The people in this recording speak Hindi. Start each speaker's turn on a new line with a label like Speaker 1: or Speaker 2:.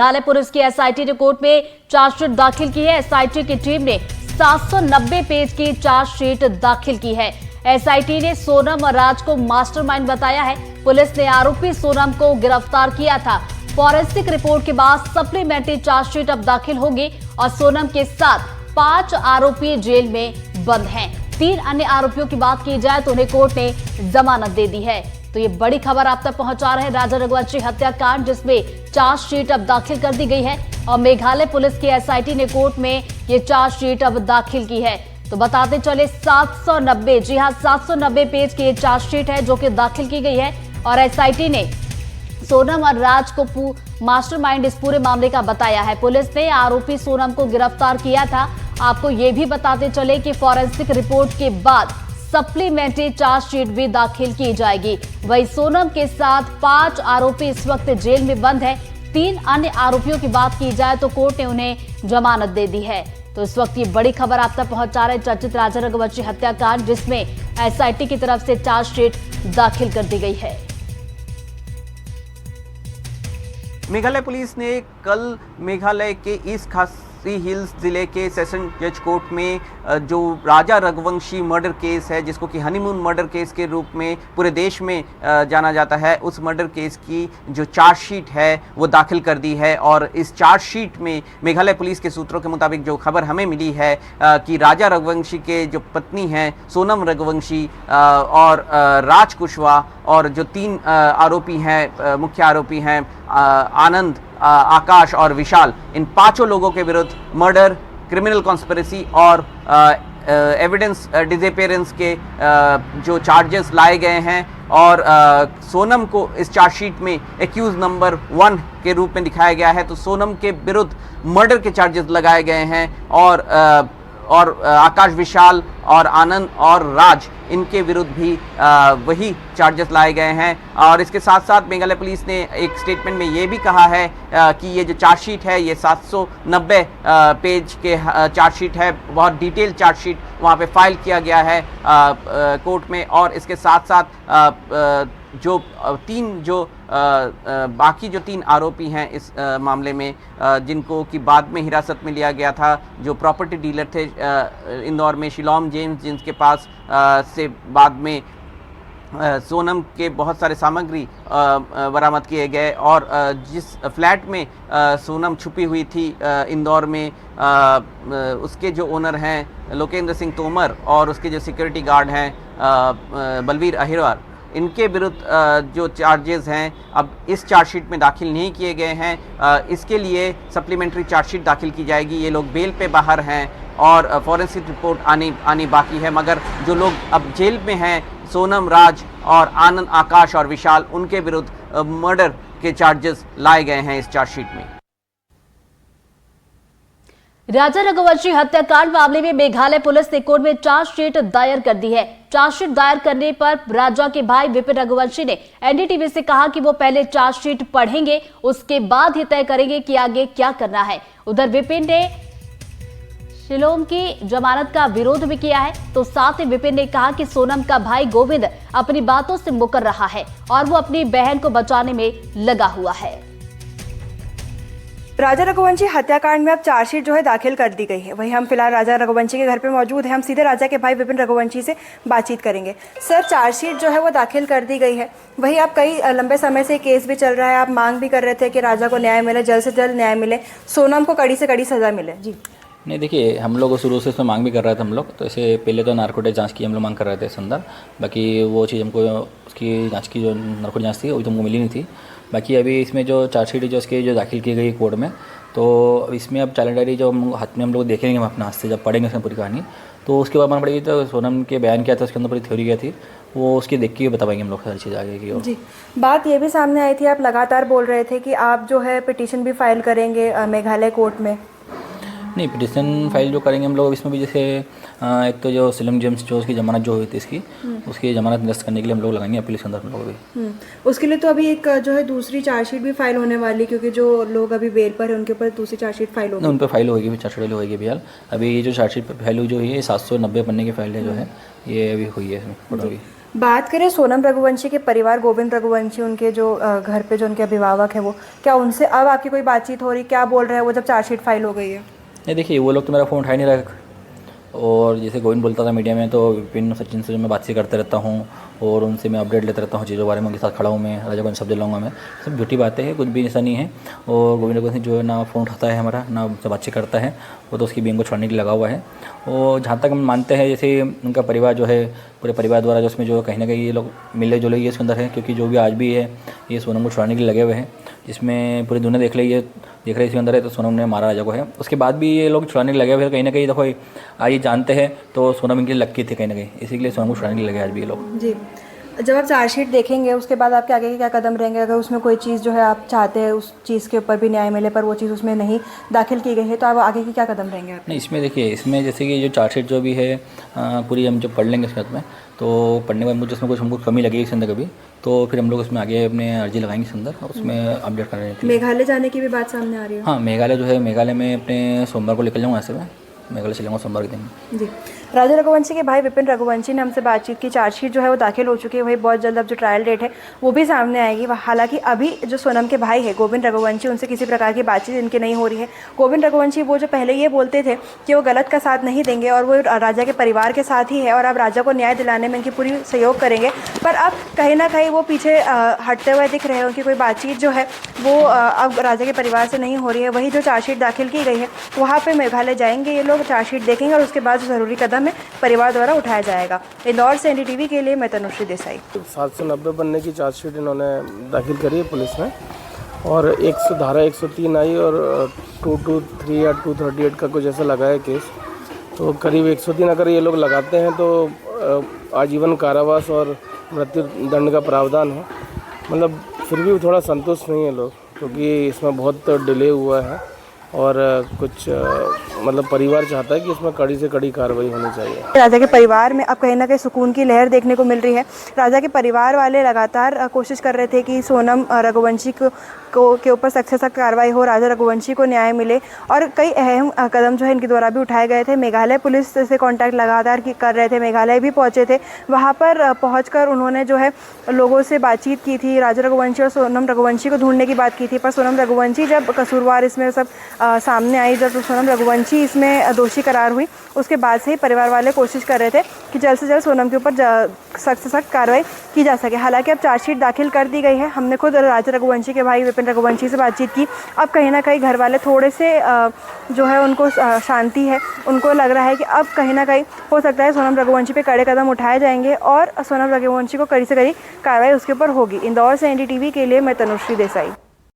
Speaker 1: मेघालय पुलिस की एसआईटी ने कोर्ट में चार्जशीट दाखिल की है। एसआईटी की टीम ने 790 पेज की चार्जशीट दाखिल की है। एसआईटी ने सोनम और राज को मास्टरमाइंड बताया है। पुलिस ने आरोपी सोनम को गिरफ्तार किया था। फॉरेंसिक रिपोर्ट के बाद सप्लीमेंट्री चार्जशीट अब दाखिल होगी और सोनम के साथ 5 आरोपी जेल में बंद हैं। 3 अन्य आरोपियों की बात की जाए तो उन्हें कोर्ट ने जमानत दे दी है। तो ये बड़ी खबर आप तक पहुंचा रहे हैं राजा रघुवंशी हत्याकांड, जिसमें चार्जशीट अब दाखिल कर दी गई है और मेघालय पुलिस की एसआईटी ने कोर्ट में ये चार्जशीट अब दाखिल की है। तो बताते चले 790, जी हां 790 पेज की ये चार्जशीट है जो कि दाखिल की गई है और एसआईटी ने सोनम और राज को मास्टरमाइंड इस पूरे मामले का बताया है। पुलिस ने आरोपी सोनम को गिरफ्तार किया था। आपको ये भी बताते चले कि फॉरेंसिक रिपोर्ट के बाद सप्लीमेंट्री चार्जशीट भी दाखिल की जाएगी। वहीं सोनम के साथ 5 आरोपी इस वक्त जेल में बंद है। 3 अन्य आरोपियों की बात की जाए तो कोर्ट ने उन्हें जमानत दे दी है। तो इस वक्त ये बड़ी खबर आप तक पहुंचा रहे चर्चित राजा रघुवंशी हत्याकांड, जिसमें एसआईटी की तरफ से चार्जशीट दाखिल कर दी गई है।
Speaker 2: मेघालय पुलिस ने कल मेघालय के ईस्ट खासी हिल्स जिले के सेशन जज कोर्ट में जो राजा रघुवंशी मर्डर केस है, जिसको कि हनीमून मर्डर केस के रूप में पूरे देश में जाना जाता है, उस मर्डर केस की जो चार्जशीट है वो दाखिल कर दी है। और इस चार्जशीट में मेघालय पुलिस के सूत्रों के मुताबिक जो खबर हमें मिली है कि राजा रघुवंशी के जो पत्नी हैं सोनम रघुवंशी और राज कुशवाहा और जो 3 आरोपी हैं, मुख्य आरोपी हैं आनंद, आकाश और विशाल, इन 5 लोगों के विरुद्ध मर्डर, क्रिमिनल कॉन्स्पिरेसी और एविडेंस डिसअपीयरेंस के जो चार्जेस लाए गए हैं। और सोनम को इस चार्जशीट में एक्यूज नंबर 1 के रूप में दिखाया गया है। तो सोनम के विरुद्ध मर्डर के चार्जेस लगाए गए हैं और आकाश, विशाल और आनंद और राज, इनके विरुद्ध भी वही चार्जेस लाए गए हैं। और इसके साथ साथ मेघालय पुलिस ने एक स्टेटमेंट में ये भी कहा है कि ये जो चार्जशीट है ये 790 पेज के चार्जशीट है, बहुत डिटेल चार्जशीट वहाँ पे फाइल किया गया है कोर्ट में। और इसके साथ साथ जो बाकी जो 3 आरोपी हैं इस मामले में, जिनको कि बाद में हिरासत में लिया गया था, जो प्रॉपर्टी डीलर थे इंदौर में शिलोम जेम्स, जिनके पास से बाद में सोनम के बहुत सारे सामग्री बरामद किए गए और जिस फ्लैट में सोनम छुपी हुई थी इंदौर में, उसके जो ओनर हैं लोकेंद्र सिंह तोमर और उसके जो सिक्योरिटी गार्ड हैं बलवीर अहिरवार, इनके विरुद्ध जो चार्जेस हैं अब इस चार्जशीट में दाखिल नहीं किए गए हैं। इसके लिए सप्लीमेंट्री चार्जशीट दाखिल की जाएगी। ये लोग बेल पे बाहर हैं और फॉरेंसिक रिपोर्ट आनी बाकी है। मगर जो लोग अब जेल में हैं, सोनम, राज और आनंद, आकाश और विशाल, उनके विरुद्ध मर्डर के चार्जेस लाए गए हैं इस चार्जशीट में।
Speaker 1: राजा रघुवंशी हत्याकांड मामले में मेघालय पुलिस ने कोर्ट में चार्जशीट दायर कर दी है। चार्जशीट दायर करने पर राजा के भाई विपिन रघुवंशी ने एनडीटीवी से कहा कि वो पहले चार्जशीट पढ़ेंगे, उसके बाद ही तय करेंगे कि आगे क्या करना है। उधर विपिन ने शिलोम की जमानत का विरोध भी किया है। तो साथ ही विपिन ने कहा कि सोनम का भाई गोविंद अपनी बातों से मुकर रहा है और वो अपनी बहन को बचाने में लगा हुआ है।
Speaker 3: राजा रघुवंशी हत्याकांड में अब चार्जशीट जो है दाखिल कर दी गई है। वहीं हम फिलहाल राजा रघुवंशी के घर पे मौजूद हैं। हम सीधे राजा के भाई विपिन रघुवंशी से बातचीत करेंगे। सर, चार्जशीट जो है वो दाखिल कर दी गई है। वहीं आप कई लंबे समय से केस भी चल रहा है, आप मांग भी कर रहे थे कि राजा को न्याय मिले, जल्द से जल्द न्याय मिले, सोनम को कड़ी से कड़ी सजा मिले। जी
Speaker 4: नहीं, देखिए, हम लोग शुरू से इसमें मांग भी कर रहे थे। हम लोग तो इसे पहले तो नारकोटिक जांच की हम लोग मांग कर रहे थे इसके अंदर। बाकी वो चीज़ हमको उसकी जांच की जो नारकोटिक जांच थी वो तो हमको मिली नहीं थी। बाकी अभी इसमें जो चार्जशीट जो इसकी जो दाखिल की गई कोर्ट में, तो इसमें अब चालान डायरी जो हाथ में हम लोग देखेंगे, हम अपने हाथ से जब पढ़ेंगे उसमें पूरी कहानी, तो उसके बाद मालूम पड़ेगी तो सोनम के बयान क्या था, उसके अंदर पूरी थ्योरी क्या थी, वो उसकी देख के बता पाएंगे हम लोग सारी चीज़ आगे की।
Speaker 3: जी, बात ये भी सामने आई थी, आप लगातार बोल रहे थे कि आप जो है पिटीशन भी फाइल करेंगे मेघालय कोर्ट में।
Speaker 4: नहीं, पिटीशन फाइल जो करेंगे हम लोग इसमें भी, जैसे एक तो जो सिलम जेम्स जो उसकी जमानत जो हुई थी इसकी, उसकी जमानत निरस्त करने के लिए हम लोग लगाएंगे अपील के अंदर हम लोग भी।
Speaker 3: उसके लिए तो अभी एक जो है दूसरी चार्जशीट भी फाइल होने वाली, क्योंकि जो लोग अभी बेल पर है उनके ऊपर दूसरी चार्जशीट फाइल होगी।
Speaker 4: उन पर फाइल होगी, चार्जशीट होगी फिलहाल। अभी ये जो चार्जशीट फाइल जो है 790 पन्ने की फाइल है जो है, ये अभी हुई है फोटो भी।
Speaker 3: बात करें सोनम रघुवंशी के परिवार, गोविंद रघुवंशी उनके जो घर पे जो उनके अभिभावक है, वो क्या उनसे अब आपकी कोई बातचीत हो रही, क्या बोल रहे हैं वो जब चार्जशीट फाइल हो गई है?
Speaker 4: नहीं देखिए, वो लोग तो मेरा फ़ोन उठा ही नहीं रहा। और जैसे गोविंद बोलता था मीडिया में, तो विपिन सचिन से जो मैं बातचीत करते रहता हूँ और उनसे मैं अपडेट लेते रहता हूँ चीज़ों के बारे में, उनके साथ खड़ा हूँ मैं, राजा को शब्द लाऊंगा मैं, सब झूठी बातें हैं, कुछ भी ऐसा नहीं है। और गोविंद को जो है ना फ़ोन उठाता है हमारा, ना उनसे बातचीत करता है, वो तो उसकी बहन को छोड़ने के लिए लगा हुआ है। और जहाँ तक हम मानते हैं, जैसे उनका परिवार जो है, पूरे परिवार द्वारा जो उसमें जो कहीं ना कहीं ये लोग मिले जुले ये इसके अंदर है, क्योंकि जो भी आज भी है ये सोनम को छुड़ाने के लिए लगे हुए हैं, जिसमें पूरी दुनिया देख रही है इसके अंदर है। तो सोनम ने मारा राजा को है, उसके बाद भी ये लोग छुड़ाने के लिए लगे हुए हैं। कहीं ना कहीं देखो आज ये जानते हैं तो सोनम इनके लिए लक्की थी कहीं ना कहीं, इसीलिए सोनम को छुड़ाने के लिए लगे आज भी ये लोग।
Speaker 3: जी, जब आप चार्जशीट देखेंगे उसके बाद आपके आगे के क्या कदम रहेंगे? अगर उसमें कोई चीज़ जो है आप चाहते हैं उस चीज़ के ऊपर भी न्याय मिले, पर वो चीज़ उसमें नहीं दाखिल की गई है, तो आप आगे के क्या कदम रहेंगे आप?
Speaker 4: नहीं, इसमें देखिए, इसमें जैसे कि जो चार्जशीट जो भी है पूरी हम जब पढ़ लेंगे इसके बाद में, तो पढ़ने के बाद मुझे उसमें कुछ हमको कमी लगेगी इसके अंदर कभी, तो फिर हम लोग उसमें आगे अपने अर्जी लगाएंगे इसके अंदर, उसमें अपडेट करने के लिए।
Speaker 3: मेघालय जाने की भी बात सामने आ रही है।
Speaker 4: हाँ, मेघालय जो है, मेघालय में अपने सोमवार को निकल जाऊँगा यहाँ से, मैं मेघालय चलूँगा सोमवार के दिन।
Speaker 3: जी, राजा रघुवंशी के भाई विपिन रघुवंशी ने हमसे बातचीत की। चार्जशीट जो है वो दाखिल हो चुकी है, वही बहुत जल्द अब जो ट्रायल डेट है वो भी सामने आएगी। हालांकि अभी जो सोनम के भाई है गोविंद रघुवंशी, उनसे किसी प्रकार की बातचीत इनकी नहीं हो रही है। गोविंद रघुवंशी वो जो पहले ये बोलते थे कि वो गलत का साथ नहीं देंगे और वो राजा के परिवार के साथ ही है और अब राजा को न्याय दिलाने में इनकी पूरी सहयोग करेंगे, पर अब कहीं ना कहीं वो पीछे हटते हुए दिख रहे हैं। उनकी कोई बातचीत जो है वो अब राजा के परिवार से नहीं हो रही है। वही जो चार्जशीट दाखिल की गई है वहाँ पर मेघालय जाएंगे ये लोग, चार्जशीट देखेंगे और उसके बाद जो ज़रूरी कदम है परिवार द्वारा उठाया जाएगा। इंदौर से NDTV के लिए मैं तनुश्री देसाई।
Speaker 5: 790 बनने की चार्जशीट इन्होंने दाखिल करी है पुलिस में, और धारा 103 आई और 223 या 238 का कुछ ऐसा लगा है केस। तो करीब 103 अगर ये लोग लगाते हैं तो आजीवन कारावास और मृत्यु दंड का प्रावधान है। मतलब फिर भी थोड़ा संतुष्ट नहीं है लोग, क्योंकि इसमें बहुत डिले हुआ है और कुछ मतलब परिवार चाहता है कि इसमें कड़ी से कड़ी कार्रवाई होनी चाहिए।
Speaker 3: राजा के परिवार में अब कहीं ना कहीं सुकून की लहर देखने को मिल रही है। राजा के परिवार वाले लगातार कोशिश कर रहे थे कि सोनम रघुवंशी के ऊपर सख्त से सख्त कार्रवाई हो, राजा रघुवंशी को न्याय मिले, और कई अहम कदम जो है इनके द्वारा भी उठाए गए थे। मेघालय पुलिस से कांटेक्ट लगातार कर रहे थे, मेघालय भी पहुंचे थे। वहां पर पहुंचकर उन्होंने जो है लोगों से बातचीत की थी, राजा रघुवंशी और सोनम रघुवंशी को ढूंढने की बात की थी। पर सोनम रघुवंशी जब कसूरवार इसमें सब सामने आई, जब सोनम रघुवंशी इसमें दोषी करार हुई, उसके बाद से ही परिवार वाले कोशिश कर रहे थे कि जल्द से जल्द सोनम के ऊपर सख्त से सख्त कार्रवाई की जा सके। हालांकि अब चार्जशीट दाखिल कर दी गई है। हमने खुद राजा रघुवंशी के भाई विपिन रघुवंशी से बातचीत की। अब कहीं ना कहीं घर वाले थोड़े से जो है उनको शांति है, उनको लग रहा है कि अब कहीं ना कहीं हो सकता है सोनम रघुवंशी पे कड़े कदम उठाए जाएंगे और सोनम रघुवंशी को कड़ी से कड़ी कार्रवाई उसके ऊपर होगी। इंदौर से NDTV के लिए मैं तनुश्री देसाई।